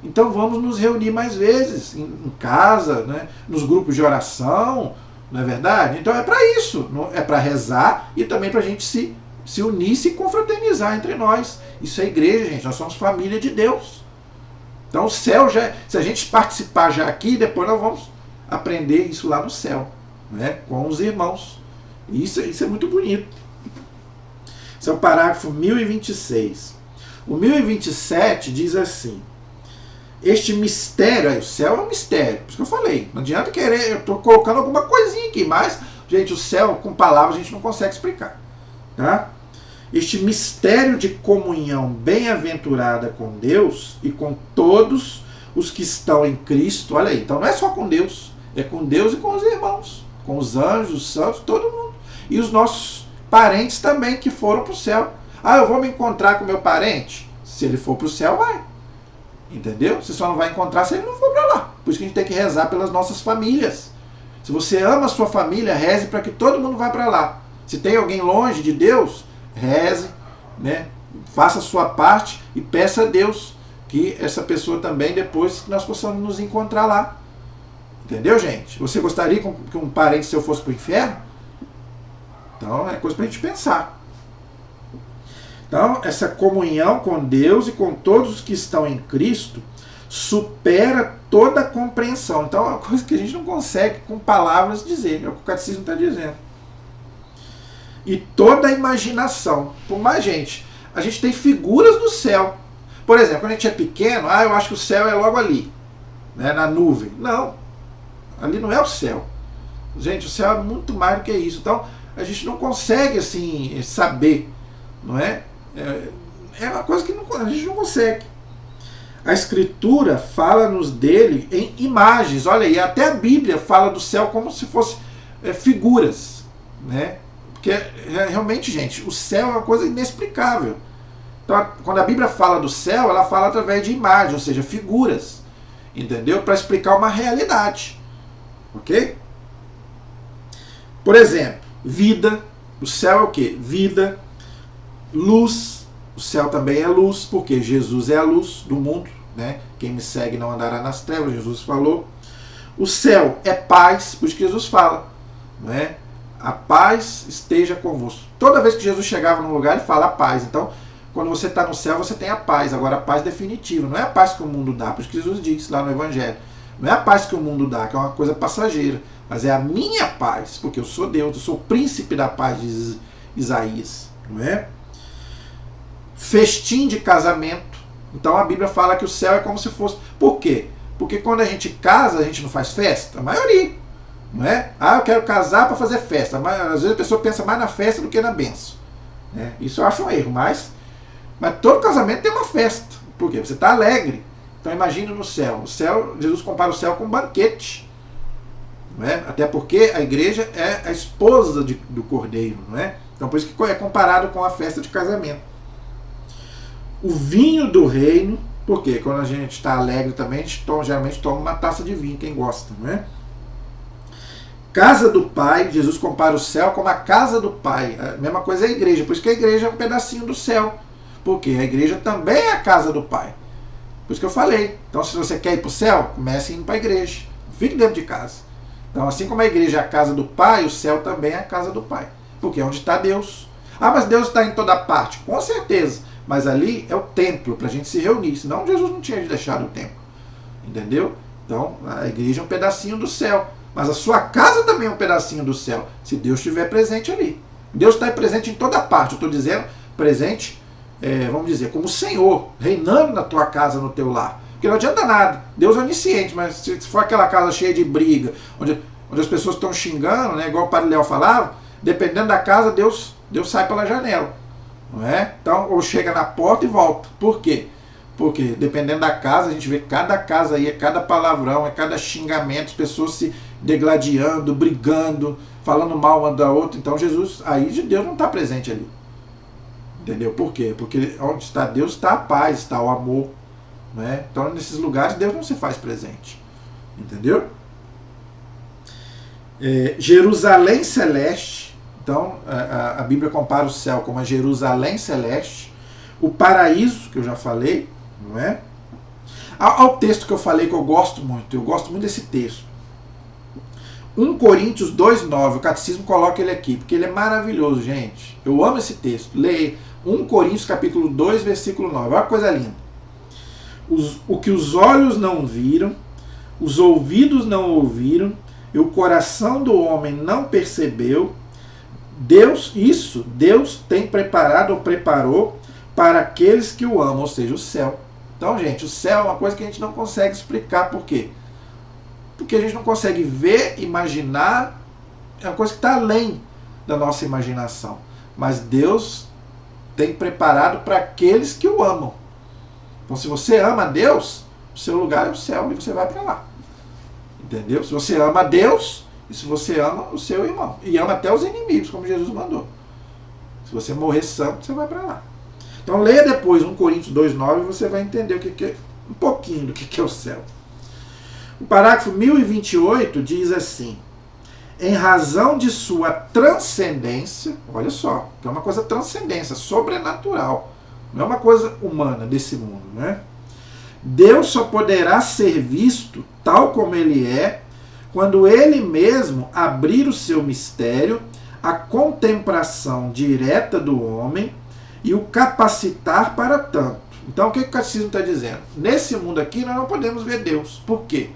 Então vamos nos reunir mais vezes, em casa, né? Nos grupos de oração, não é verdade? Então é para isso, é para rezar e também para a gente se unir, se confraternizar entre nós. Isso é igreja, gente, nós somos família de Deus. Então o céu se a gente participar já aqui, depois nós vamos aprender isso lá no céu, né? Com os irmãos. Isso é muito bonito. Esse é o parágrafo 1026. O 1027 diz assim: este mistério, o céu é um mistério, por isso que eu falei, não adianta querer, eu estou colocando alguma coisinha aqui, mas, gente, o céu com palavras a gente não consegue explicar, tá? Este mistério de comunhão bem-aventurada com Deus e com todos os que estão em Cristo, olha aí, então não é só com Deus, é com Deus e com os irmãos, com os anjos, os santos, todo mundo, e os nossos parentes também que foram para o céu. Ah, eu vou me encontrar com meu parente? Se ele for para o céu, vai. Entendeu? Você só não vai encontrar se ele não for para lá. Por isso que a gente tem que rezar pelas nossas famílias. Se você ama a sua família, reze para que todo mundo vá para lá. Se tem alguém longe de Deus, reze, né? Faça a sua parte e peça a Deus que essa pessoa também, depois que nós possamos nos encontrar lá. Entendeu, gente? Você gostaria que um parente seu fosse para o inferno? Então é coisa para a gente pensar. Então, essa comunhão com Deus e com todos os que estão em Cristo supera toda a compreensão. Então, é uma coisa que a gente não consegue com palavras dizer, é o que o catecismo está dizendo. E toda a imaginação. Por mais, gente, a gente tem figuras do céu. Por exemplo, quando a gente é pequeno, eu acho que o céu é logo ali, né, na nuvem. Não, ali não é o céu. Gente, o céu é muito mais do que isso. Então, a gente não consegue, assim, saber, não é? É uma coisa que a gente não consegue. A Escritura fala-nos dele em imagens. Olha aí, até a Bíblia fala do céu como se fosse figuras, né? Porque realmente, gente, o céu é uma coisa inexplicável. Então, quando a Bíblia fala do céu, ela fala através de imagens, ou seja, figuras, entendeu? Para explicar uma realidade, ok? Por exemplo, vida. O céu é o quê? Vida. Luz, o céu também é luz, porque Jesus é a luz do mundo, né? Quem me segue não andará nas trevas, Jesus falou. O céu é paz, por isso que Jesus fala, né? A paz esteja convosco. Toda vez que Jesus chegava num lugar, ele fala a paz. Então, quando você está no céu, você tem a paz. Agora, a paz definitiva, não é a paz que o mundo dá, por isso que Jesus disse lá no Evangelho. Não é a paz que o mundo dá, que é uma coisa passageira, mas é a minha paz, porque eu sou Deus, eu sou o príncipe da paz, diz Isaías, não é? Festim de casamento, Então a Bíblia fala que o céu é como se fosse... Por quê? Porque quando a gente casa, a gente não faz festa? A maioria. Não é? Ah, eu quero casar para fazer festa. Mas, às vezes a pessoa pensa mais na festa do que na bênção. Né? Isso eu acho um erro, mas todo casamento tem uma festa. Por quê? Você está alegre. Então imagine no céu. O céu, Jesus compara o céu com um banquete. Não é? Até porque a igreja é a esposa do Cordeiro. Não é? Então por isso que é comparado com a festa de casamento. O vinho do reino, porque quando a gente está alegre também, a gente geralmente toma uma taça de vinho, quem gosta, não é? Casa do Pai, Jesus compara o céu como a casa do Pai. A mesma coisa é a igreja, por isso que a igreja é um pedacinho do céu. Porque a igreja também é a casa do Pai. Por isso que eu falei. Então se você quer ir para o céu, comece indo para a igreja. Não fique dentro de casa. Então assim como a igreja é a casa do Pai, o céu também é a casa do Pai. Porque é onde está Deus. Ah, mas Deus está em toda parte. Com certeza. Mas ali é o templo para a gente se reunir. Senão Jesus não tinha deixado o templo. Entendeu? Então a igreja é um pedacinho do céu. Mas a sua casa também é um pedacinho do céu. Se Deus estiver presente ali. Deus está presente em toda parte. Eu estou dizendo presente, vamos dizer, como o Senhor, reinando na tua casa, no teu lar. Porque não adianta nada. Deus é onisciente, mas se for aquela casa cheia de briga, onde as pessoas estão xingando, né, igual o Padre Léo falava, dependendo da casa, Deus sai pela janela. Não é? Então, ou chega na porta e volta. Por quê? Porque dependendo da casa, a gente vê cada casa aí, é cada palavrão, é cada xingamento, as pessoas se degladiando, brigando, falando mal uma da outra. Então Jesus, aí de Deus não está presente ali. Entendeu? Por quê? Porque onde está Deus está a paz, está o amor. Né? Então nesses lugares Deus não se faz presente. Entendeu? Jerusalém celeste. Então a Bíblia compara o céu como a Jerusalém celeste. O paraíso, que eu já falei. Não é? Ao texto que eu falei que eu gosto muito desse texto. 1 Coríntios 2,9, o catecismo coloca ele aqui, porque ele é maravilhoso, gente. Eu amo esse texto. Leia 1 Coríntios capítulo 2, versículo 9. Olha que coisa linda. O que os olhos não viram, os ouvidos não ouviram, e o coração do homem não percebeu, Deus tem preparado ou preparou para aqueles que o amam, ou seja, o céu. Então, gente, o céu é uma coisa que a gente não consegue explicar. Por quê? Porque a gente não consegue ver, imaginar, é uma coisa que está além da nossa imaginação. Mas Deus tem preparado para aqueles que o amam. Então, se você ama a Deus, o seu lugar é o céu e você vai para lá. Entendeu? Se você ama a Deus, e se você ama o seu irmão. E ama até os inimigos, como Jesus mandou. Se você morrer santo, você vai para lá. Então, leia depois 1 Coríntios 2,9 e você vai entender o que é, um pouquinho do que é o céu. O parágrafo 1028 diz assim: em razão de sua transcendência, olha só, que é uma coisa transcendência, sobrenatural, não é uma coisa humana desse mundo, né? Deus só poderá ser visto tal como ele é, quando ele mesmo abrir o seu mistério, a contemplação direta do homem e o capacitar para tanto. Então o que o catecismo está dizendo? Nesse mundo aqui nós não podemos ver Deus. Por quê?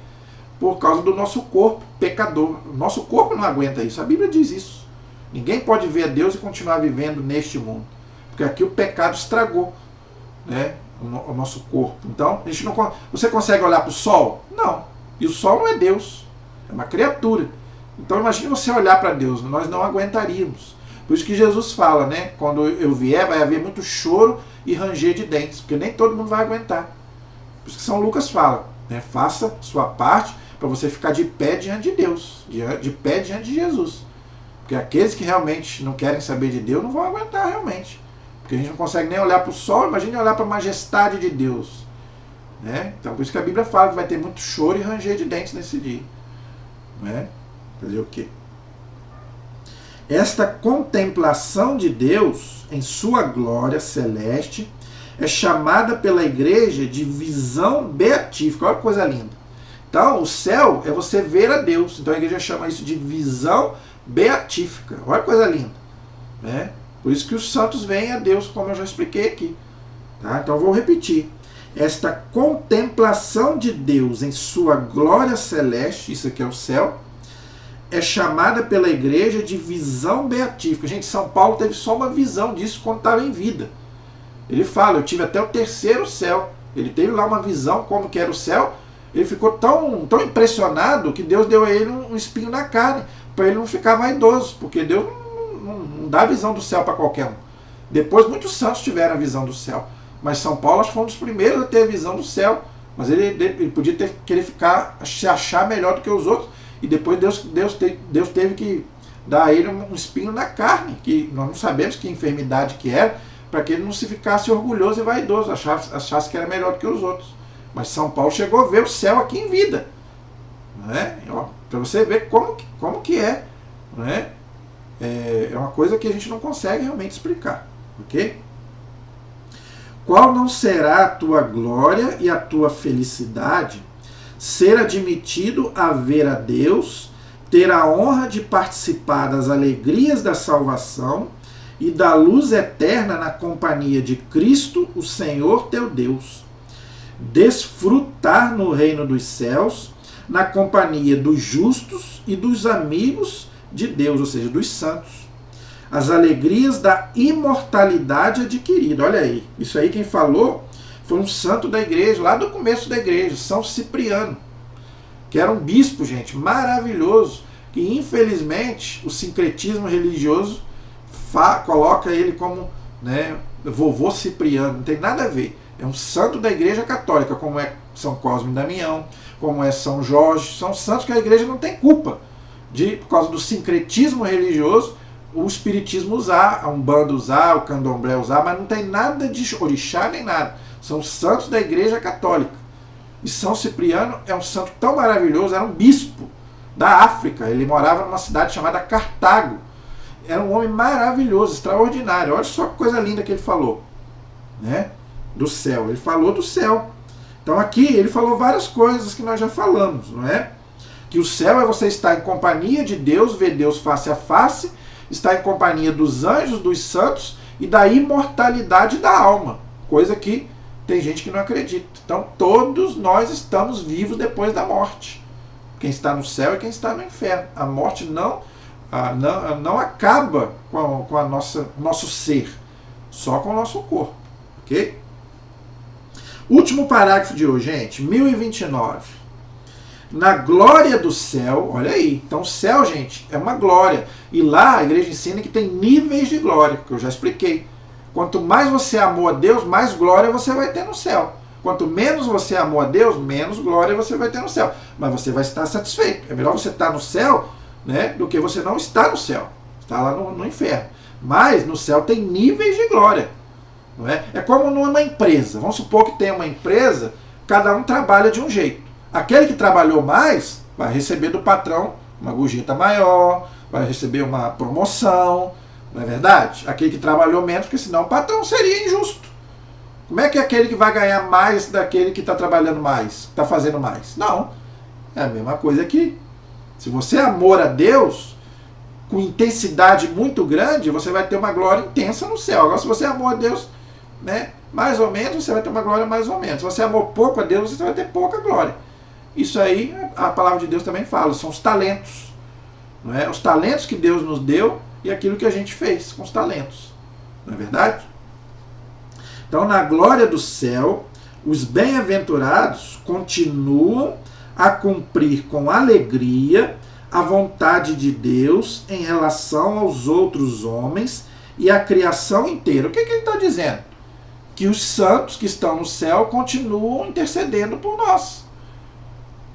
Por causa do nosso corpo pecador. O nosso corpo não aguenta isso. A Bíblia diz isso. Ninguém pode ver a Deus e continuar vivendo neste mundo. Porque aqui o pecado estragou, né, o nosso corpo. Então, a gente não, você consegue olhar para o sol? Não. E o sol não é Deus. É uma criatura. Então imagine você olhar para Deus. Nós não aguentaríamos. Por isso que Jesus fala, né? Quando eu vier, vai haver muito choro e ranger de dentes. Porque nem todo mundo vai aguentar. Por isso que São Lucas fala, né? Faça sua parte para você ficar de pé diante de Deus, de pé diante de Jesus. Porque aqueles que realmente não querem saber de Deus não vão aguentar realmente. Porque a gente não consegue nem olhar para o sol, imagine olhar para a majestade de Deus. Né? Então por isso que a Bíblia fala que vai ter muito choro e ranger de dentes nesse dia. Né? Fazer o quê? Esta contemplação de Deus em sua glória celeste é chamada pela igreja de visão beatífica. Olha que coisa linda. Então, o céu é você ver a Deus. Então, a igreja chama isso de visão beatífica. Olha que coisa linda. Né? Por isso que os santos veem a Deus, como eu já expliquei aqui. Tá? Então, eu vou repetir. Esta contemplação de Deus em sua glória celeste, isso aqui é o céu, é chamada pela igreja de visão beatífica. Gente, São Paulo teve só uma visão disso quando estava em vida. Ele fala, eu tive até o terceiro céu. Ele teve lá uma visão como que era o céu. Ele ficou tão impressionado que Deus deu a ele um espinho na carne, para ele não ficar vaidoso, porque Deus não dá a visão do céu para qualquer um. Depois muitos santos tiveram a visão do céu, mas São Paulo acho que foi um dos primeiros a ter a visão do céu, mas ele podia querer se achar melhor do que os outros, e depois Deus teve que dar a ele um espinho na carne, que nós não sabemos que enfermidade que era, para que ele não se ficasse orgulhoso e vaidoso, achasse que era melhor do que os outros. Mas São Paulo chegou a ver o céu aqui em vida. Para você ver como que é. Não é? É uma coisa que a gente não consegue realmente explicar. Ok? Qual não será a tua glória e a tua felicidade ser admitido a ver a Deus, ter a honra de participar das alegrias da salvação e da luz eterna na companhia de Cristo, o Senhor teu Deus. Desfrutar no reino dos céus, na companhia dos justos e dos amigos de Deus, ou seja, dos santos. As alegrias da imortalidade adquirida. Olha aí, isso aí quem falou foi um santo da igreja, lá do começo da igreja, São Cipriano, que era um bispo, gente, maravilhoso, que infelizmente o sincretismo religioso coloca ele como, né, vovô Cipriano, não tem nada a ver. É um santo da igreja católica, como é São Cosme e Damião, como é São Jorge. São santos que a igreja não tem culpa por causa do sincretismo religioso, o espiritismo usar, a Umbanda usar, o Candomblé usar, mas não tem nada de orixá nem nada. São santos da igreja católica. E São Cipriano é um santo tão maravilhoso, era um bispo da África. Ele morava numa cidade chamada Cartago. Era um homem maravilhoso, extraordinário. Olha só que coisa linda que ele falou, né? Do céu. Ele falou do céu. Então aqui ele falou várias coisas que nós já falamos, não é? Que o céu é você estar em companhia de Deus, ver Deus face a face, estar em companhia dos anjos, dos santos e da imortalidade da alma. Coisa que tem gente que não acredita. Então todos nós estamos vivos depois da morte. Quem está no céu e quem está no inferno. A morte não acaba com a nosso ser, só com o nosso corpo. Ok? Último parágrafo de hoje, gente, 1029. Na glória do céu, olha aí, então o céu, gente, é uma glória. E lá a igreja ensina que tem níveis de glória, que eu já expliquei. Quanto mais você amou a Deus, mais glória você vai ter no céu. Quanto menos você amou a Deus, menos glória você vai ter no céu. Mas você vai estar satisfeito. É melhor você estar no céu, né, do que você não estar no céu. Está lá no inferno. Mas no céu tem níveis de glória. Não é? É como numa empresa. Vamos supor que tem uma empresa, cada um trabalha de um jeito. Aquele que trabalhou mais vai receber do patrão uma gorjeta maior, vai receber uma promoção, não é verdade? Aquele que trabalhou menos, porque senão o patrão seria injusto. Como é que é aquele que vai ganhar mais daquele que está trabalhando mais, está fazendo mais? Não. É a mesma coisa aqui. Se você é amor a Deus, com intensidade muito grande, você vai ter uma glória intensa no céu. Agora, se você é amor a Deus, né, mais ou menos, você vai ter uma glória mais ou menos. Se você amou pouco a Deus, você vai ter pouca glória. Isso aí, a palavra de Deus também fala, são os talentos. Não é? Os talentos que Deus nos deu e aquilo que a gente fez com os talentos. Não é verdade? Então, na glória do céu, os bem-aventurados continuam a cumprir com alegria a vontade de Deus em relação aos outros homens e à criação inteira. O que ele está dizendo? Que os santos que estão no céu continuam intercedendo por nós.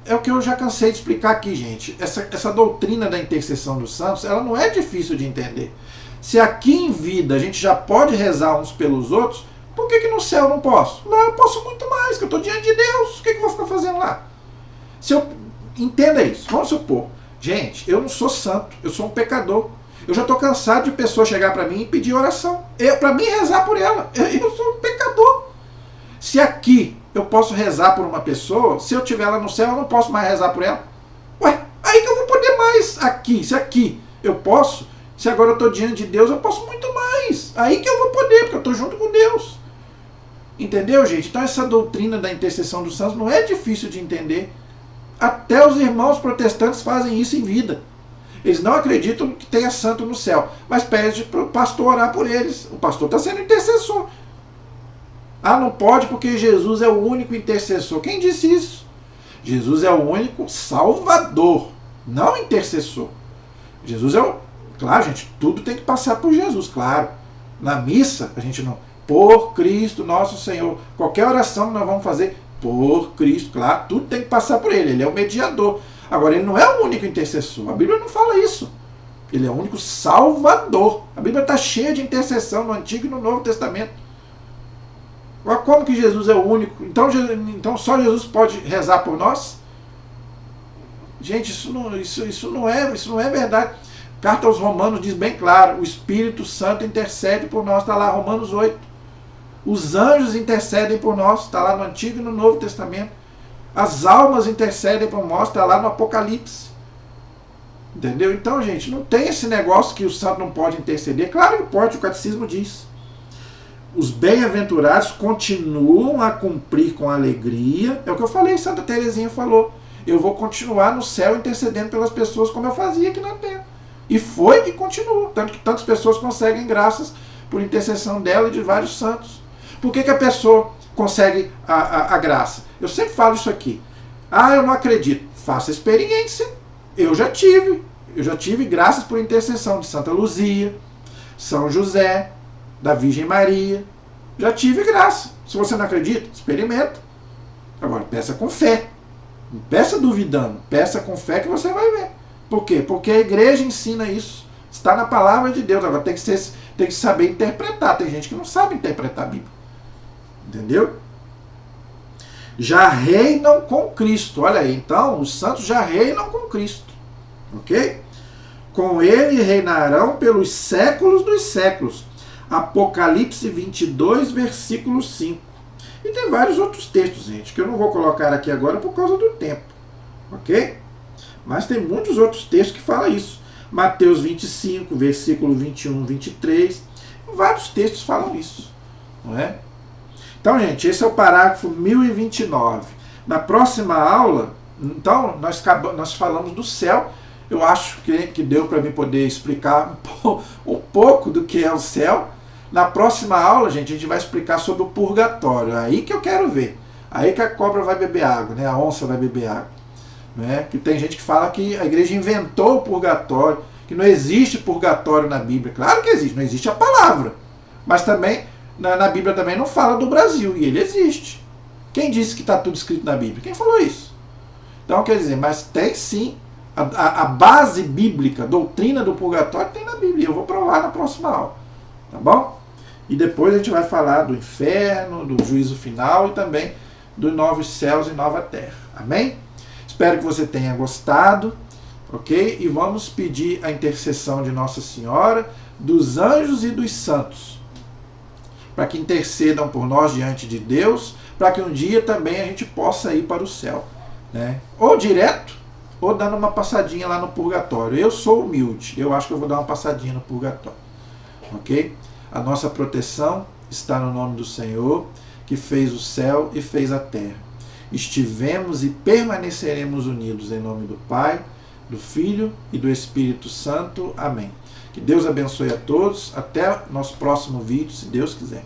É o que eu já cansei de explicar aqui, gente. Essa doutrina da intercessão dos santos, ela não é difícil de entender. Se aqui em vida a gente já pode rezar uns pelos outros, por que no céu eu não posso? Lá eu posso muito mais, que eu estou diante de Deus. O que eu vou ficar fazendo lá? Entenda isso. Vamos supor, gente, eu não sou santo, eu sou um pecador. Eu já estou cansado de pessoas chegar para mim e pedir oração. Para mim rezar por ela. Eu sou um pecador. Se aqui eu posso rezar por uma pessoa, se eu estiver lá no céu, eu não posso mais rezar por ela. Ué, aí que eu vou poder mais aqui. Se aqui eu posso, se agora eu estou diante de Deus, eu posso muito mais. Aí que eu vou poder, porque eu estou junto com Deus. Entendeu, gente? Então essa doutrina da intercessão dos santos não é difícil de entender. Até os irmãos protestantes fazem isso em vida. Eles não acreditam que tenha santo no céu, mas pede para o pastor orar por eles. O pastor está sendo intercessor. Ah, não pode porque Jesus é o único intercessor. Quem disse isso? Jesus é o único salvador, não intercessor. Jesus é o... Claro, gente, tudo tem que passar por Jesus, claro. Na missa, a gente não... Por Cristo nosso Senhor. Qualquer oração que nós vamos fazer, por Cristo, claro, tudo tem que passar por Ele. Ele é o mediador. Agora, Ele não é o único intercessor. A Bíblia não fala isso. Ele é o único salvador. A Bíblia está cheia de intercessão no Antigo e no Novo Testamento. Agora, como que Jesus é o único? Então só Jesus pode rezar por nós? Gente, isso não é verdade. Carta aos Romanos diz bem claro, o Espírito Santo intercede por nós, está lá, Romanos 8. Os anjos intercedem por nós, está lá no Antigo e no Novo Testamento. As almas intercedem por nós, está lá no Apocalipse. Entendeu? Então, gente, não tem esse negócio que o santo não pode interceder. Claro que pode, o catecismo diz. Os bem-aventurados continuam a cumprir com alegria. É o que eu falei, Santa Teresinha falou. Eu vou continuar no céu intercedendo pelas pessoas como eu fazia aqui na terra. E foi e continua. Tanto que tantas pessoas conseguem graças por intercessão dela e de vários santos. Por que a pessoa consegue a graça? Eu sempre falo isso aqui. Ah, eu não acredito. Faça experiência. Eu já tive graças por intercessão de Santa Luzia, São José, da Virgem Maria. Já tive graça. Se você não acredita, experimenta. Agora, peça com fé. Não peça duvidando. Peça com fé que você vai ver. Por quê? Porque a igreja ensina isso. Está na palavra de Deus. Agora tem que saber interpretar. Tem gente que não sabe interpretar a Bíblia. Entendeu? Já reinam com Cristo. Olha aí, então, os santos já reinam com Cristo. Ok? Com ele reinarão pelos séculos dos séculos. Apocalipse 22, versículo 5. E tem vários outros textos, gente, que eu não vou colocar aqui agora por causa do tempo. Ok? Mas tem muitos outros textos que falam isso. Mateus 25, versículo 21, 23. Vários textos falam isso. Não é? Então, gente, esse é o parágrafo 1029. Na próxima aula, então, nós falamos do céu. Eu acho que deu para mim poder explicar um pouco do que é o céu. Na próxima aula, gente, a gente vai explicar sobre o purgatório. É aí que eu quero ver. Aí que a cobra vai beber água, né? A onça vai beber água. Né? Que tem gente que fala que a igreja inventou o purgatório, que não existe purgatório na Bíblia. Claro que existe, não existe a palavra. Mas também, na Bíblia também não fala do Brasil, e ele existe. Quem disse que está tudo escrito na Bíblia? Quem falou isso? Então, quer dizer, mas tem sim. A base bíblica, a doutrina do purgatório tem na Bíblia. Eu vou provar na próxima aula. Tá bom? E depois a gente vai falar do inferno, do juízo final e também dos novos céus e nova terra. Amém? Espero que você tenha gostado. Ok? E vamos pedir a intercessão de Nossa Senhora, dos anjos e dos santos, para que intercedam por nós diante de Deus, para que um dia também a gente possa ir para o céu. Né? Ou direto, ou dando uma passadinha lá no purgatório. Eu sou humilde, eu acho que eu vou dar uma passadinha no purgatório. Ok? A nossa proteção está no nome do Senhor, que fez o céu e fez a terra. Estivemos e permaneceremos unidos em nome do Pai, do Filho e do Espírito Santo. Amém. Que Deus abençoe a todos. Até nosso próximo vídeo, se Deus quiser.